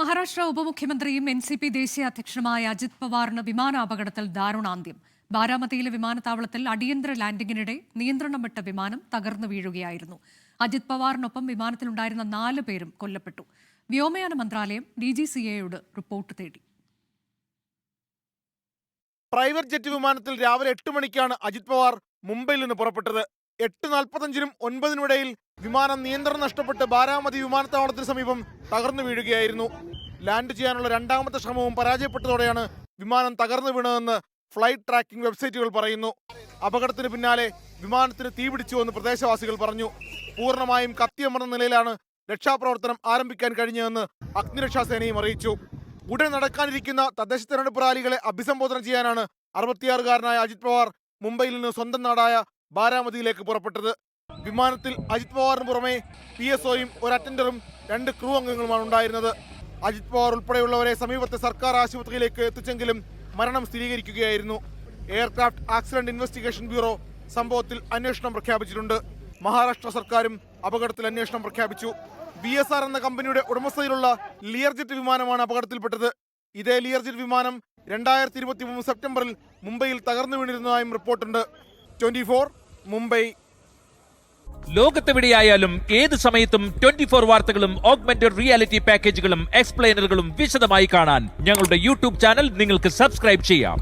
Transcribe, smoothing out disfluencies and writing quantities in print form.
Maharashtra ഉപമുഖ്യമന്ത്രിയും NCP ദേശീയ അധ്യക്ഷനുമായ അജിത് പവാറിന് വിമാനാപകടത്തിൽ ദാരുണാന്ത്യം. ബാരാമതിയിലെ വിമാനത്താവളത്തിൽ അടിയന്തര ലാൻഡിംഗിനിടെ നിയന്ത്രണം വിട്ട വിമാനം തകർന്നു വീഴുകയായിരുന്നു. അജിത് പവാറിനൊപ്പം വിമാനത്തിലുണ്ടായിരുന്ന 4 പേരും കൊല്ലപ്പെട്ടു. വ്യോമയാന മന്ത്രാലയം DGCAയോട് റിപ്പോർട്ട് തേടി. പ്രൈവറ്റ് ജെറ്റ് വിമാനത്തിൽ രാവിലെ 8 മണിക്കാണ് അജിത് പവാർ മുംബൈയിൽ നിന്ന് പുറപ്പെട്ടത്. 8:45-നും 9-നും ഇടയിൽ വിമാനം നിയന്ത്രണം നഷ്ടപ്പെട്ട് ബാരാമതി വിമാനത്താവളത്തിന് സമീപം തകർന്നു വീഴുകയായിരുന്നു. ലാൻഡ് ചെയ്യാനുള്ള രണ്ടാമത്തെ ശ്രമവും പരാജയപ്പെട്ടതോടെയാണ് വിമാനം തകർന്നു വീണതെന്ന് ഫ്ലൈറ്റ് ട്രാക്കിംഗ് വെബ്സൈറ്റുകൾ പറയുന്നു. അപകടത്തിന് പിന്നാലെ വിമാനത്തിന് തീപിടിച്ചുവെന്ന് പ്രദേശവാസികൾ പറഞ്ഞു. പൂർണ്ണമായും കത്തിയമർന്ന നിലയിലാണ് രക്ഷാപ്രവർത്തനം ആരംഭിക്കാൻ കഴിഞ്ഞതെന്ന് അഗ്നിരക്ഷാസേനയും അറിയിച്ചു. ഉടൻ നടക്കാനിരിക്കുന്ന തദ്ദേശ തെരഞ്ഞെടുപ്പ് റാലികളെ അഭിസംബോധന ചെയ്യാനാണ് 66-കാരനായ അജിത് പവാർ മുംബൈയിൽ നിന്ന് സ്വന്തം നാടായ ബാരാമതിയിലേക്ക് പുറപ്പെട്ടത്. വിമാനത്തിൽ അജിത് പവാറിന് പുറമെ PSOയും ഒരു അറ്റൻഡറും 2 ക്രൂ അംഗങ്ങളുമാണ് ഉണ്ടായിരുന്നത്. അജിത് പവാർ ഉൾപ്പെടെയുള്ളവരെ സമീപത്തെ സർക്കാർ ആശുപത്രിയിലേക്ക് എത്തിച്ചെങ്കിലും മരണം സ്ഥിരീകരിക്കുകയായിരുന്നു. എയർക്രാഫ്റ്റ് ആക്സിഡന്റ് ഇൻവെസ്റ്റിഗേഷൻ ബ്യൂറോ സംഭവത്തിൽ അന്വേഷണം പ്രഖ്യാപിച്ചിട്ടുണ്ട്. മഹാരാഷ്ട്ര സർക്കാരും അപകടത്തിൽ അന്വേഷണം പ്രഖ്യാപിച്ചു. BSR എന്ന കമ്പനിയുടെ ഉടമസ്ഥതയിലുള്ള ലിയർജെറ്റ് വിമാനമാണ് അപകടത്തിൽപ്പെട്ടത്. ഇതേ ലിയർജെറ്റ് വിമാനം 2023 സെപ്റ്റംബറിൽ മുംബൈയിൽ തകർന്നു വീണിരുന്നതായും റിപ്പോർട്ടുണ്ട്. 24 മുംബൈ. ലോകത്തെവിടെയായാലും ഏത് സമയത്തും 24 വാർത്തകളും ഓഗ്മെന്റഡ് റിയാലിറ്റി പാക്കേജുകളും എക്സ്പ്ലെയിനറുകളും വിശദമായി കാണാൻ ഞങ്ങളുടെ YouTube ചാനൽ നിങ്ങൾക്ക് സബ്സ്ക്രൈബ് ചെയ്യാം.